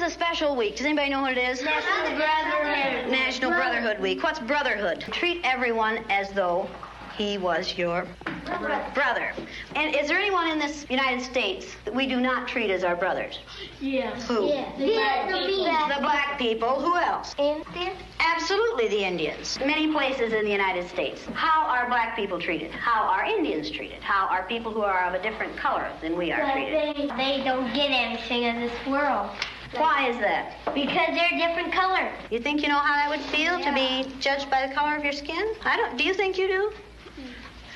a special week. Does anybody know what it is? National Brotherhood. National Brotherhood Week. What's brotherhood? Treat everyone as though he was your brother. And is there anyone in this United States that we do not treat as our brothers? Yes. Who? Yeah. The black people. Who else? Indians. Absolutely, the Indians. Many places in the United States. How are black people treated? How are Indians treated? How are people who are of a different color than we are treated? They don't get anything in this world. Why is that? Because they're different color. You think you know how that would feel to be judged by the color of your skin? I don't. Do you think you do?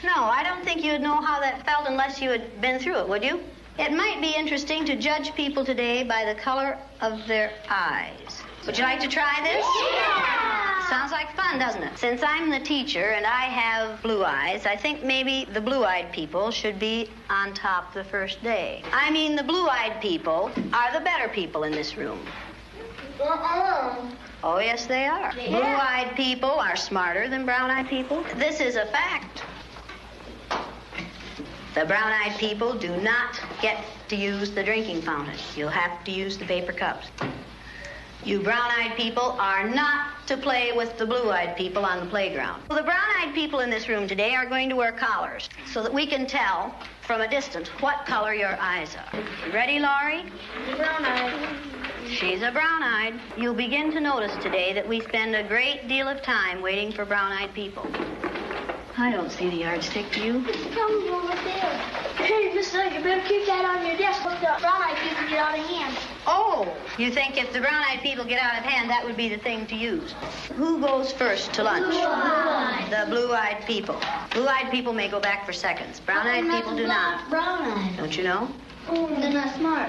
No, I don't think you'd know how that felt unless you had been through it, would you? It might be interesting to judge people today by the color of their eyes. Would you like to try this? Yeah! Sounds like fun, doesn't it? Since I'm the teacher and I have blue eyes, I think maybe the blue-eyed people should be on top the first day. I mean, the blue-eyed people are the better people in this room. Oh, yes, they are. Yeah. Blue-eyed people are smarter than brown-eyed people. This is a fact. The brown-eyed people do not get to use the drinking fountain. You'll have to use the paper cups. You brown-eyed people are not to play with the blue-eyed people on the playground. Well, the brown-eyed people in this room today are going to wear collars so that we can tell from a distance what color your eyes are. You ready, Laurie? Brown-eyed. She's a brown-eyed. You'll begin to notice today that we spend a great deal of time waiting for brown-eyed people. I don't see the yardstick, do you? It's probably over there. Hey, Miss Knight, you better keep that on your desk when the brown-eyed people get out of hand. Oh, you think if the brown-eyed people get out of hand, that would be the thing to use. Who goes first to lunch? Blue-eyed. The blue-eyed people. Blue-eyed people may go back for seconds. Brown-eyed people do not. Brown-eyed. Don't you know? Oh, they're not smart.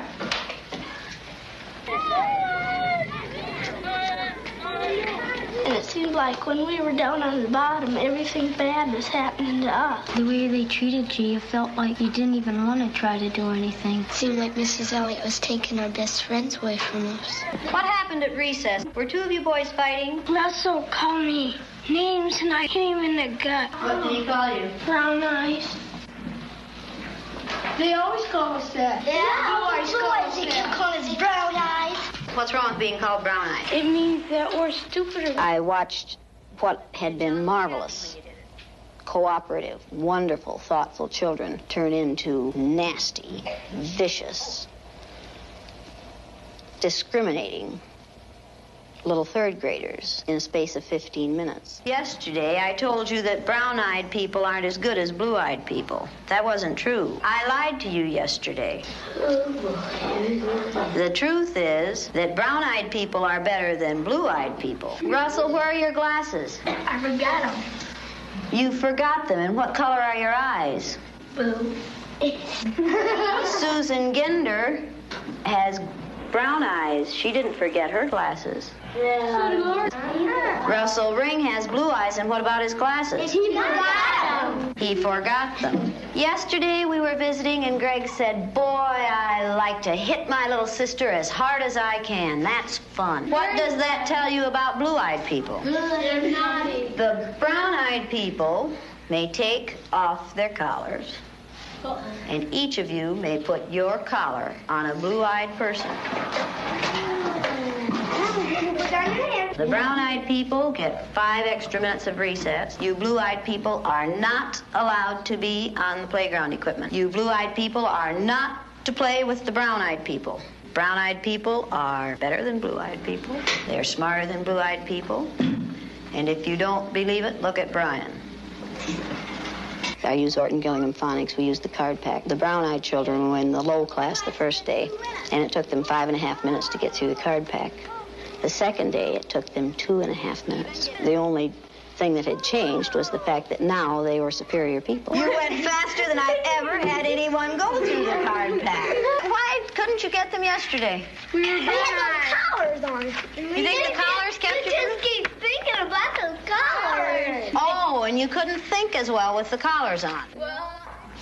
And it seemed like when we were down on the bottom, everything bad was happening to us. The way they treated you, you felt like you didn't even want to try to do anything. It seemed like Mrs. Elliott was taking our best friends away from us. What happened at recess? Were two of you boys fighting? Russell called me names and I hit him in the gut. What did he call you? Brown eyes. They always call us that. Yeah, they keep calling us brown eyes. What's wrong with being called brown-eyed? It means that we're stupider. I watched what had been marvelous, cooperative, wonderful, thoughtful children turn into nasty, vicious, discriminating little third graders in a space of 15 minutes. Yesterday, I told you that brown-eyed people aren't as good as blue-eyed people. That wasn't true. I lied to you yesterday. The truth is that brown-eyed people are better than blue-eyed people. Russell, where are your glasses? I forgot them. You forgot them. And what color are your eyes? Blue. Susan Ginder has brown eyes. She didn't forget her glasses. Russell Ring has blue eyes, and what about his glasses? He forgot them. He forgot them. Yesterday we were visiting, and Greg said, "Boy, I like to hit my little sister as hard as I can. That's fun." What does that tell you about blue-eyed people? They're naughty. The brown-eyed people may take off their collars, and each of you may put your collar on a blue-eyed person. The brown-eyed people get 5 extra minutes of recess. You blue-eyed people are not allowed to be on the playground equipment. You blue-eyed people are not to play with the brown-eyed people. Brown-eyed people are better than blue-eyed people. They're smarter than blue-eyed people. And if you don't believe it, look at Brian. I use Orton Gillingham Phonics. We use the card pack. The brown-eyed children were in the low class the first day, and it took them 5.5 minutes to get through the card pack. The second day, it took them 2.5 minutes. The only thing that had changed was the fact that now they were superior people. You went faster than I've ever had anyone go through the card pack. Why couldn't you get them yesterday? We had those collars on. You think the collars kept you? just keep thinking about those collars. Oh, and you couldn't think as well with the collars on. Well,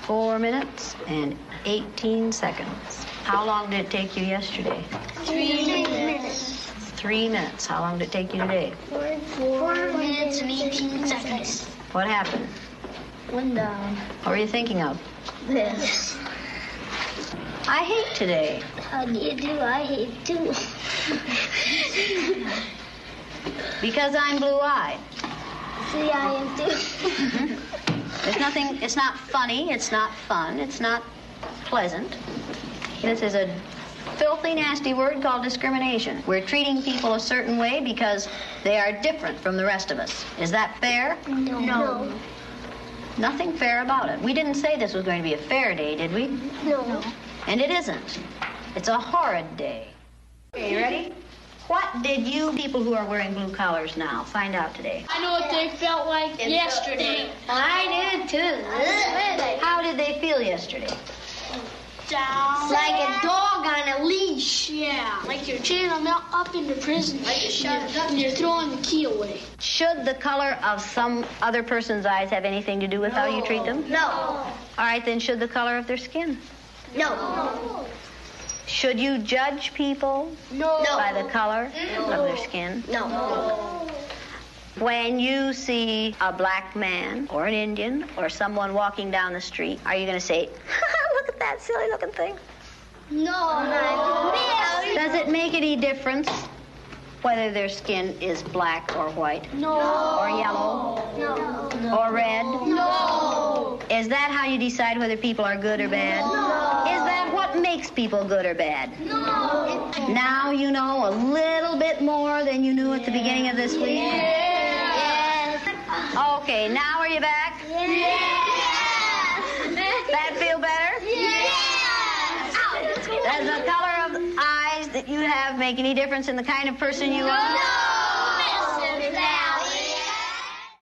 4 minutes and 18 seconds. How long did it take you yesterday? 3 minutes. 3 minutes. How long did it take you today? 4 minutes and 18 seconds. What happened? One down. What were you thinking of? This. I hate today. How do you do? I hate too. Because I'm blue-eyed. See, I am too. There's nothing, it's not funny, it's not fun, it's not pleasant. This is a filthy, nasty word called discrimination. We're treating people a certain way because they are different from the rest of us. Is that fair? No. Nothing fair about it. We didn't say this was going to be a fair day, did we? No. And it isn't. It's a horrid day. Okay, you ready? What did you people who are wearing blue collars now find out today? I know what they felt like yesterday. I did too. How did they feel yesterday? Down. Like a dog on a leash. Yeah, like you're chaining them up into prison. Like and you're throwing the key away. Should the color of some other person's eyes have anything to do with how you treat them? No. All right, then should the color of their skin? No. Should you judge people by the color of their skin? No. When you see a black man or an Indian or someone walking down the street, are you going to say, look at that silly looking thing? No. Does it make any difference whether their skin is black or white? No. Or yellow? No. Or red? No. Is that how you decide whether people are good or bad? No. Is that what makes people good or bad? No. Now you know a little bit more than you knew at the beginning of this week? Yes. Okay, now are you back? Yes. That feel better? Yes. Does the color of eyes that you have make any difference in the kind of person you are? No.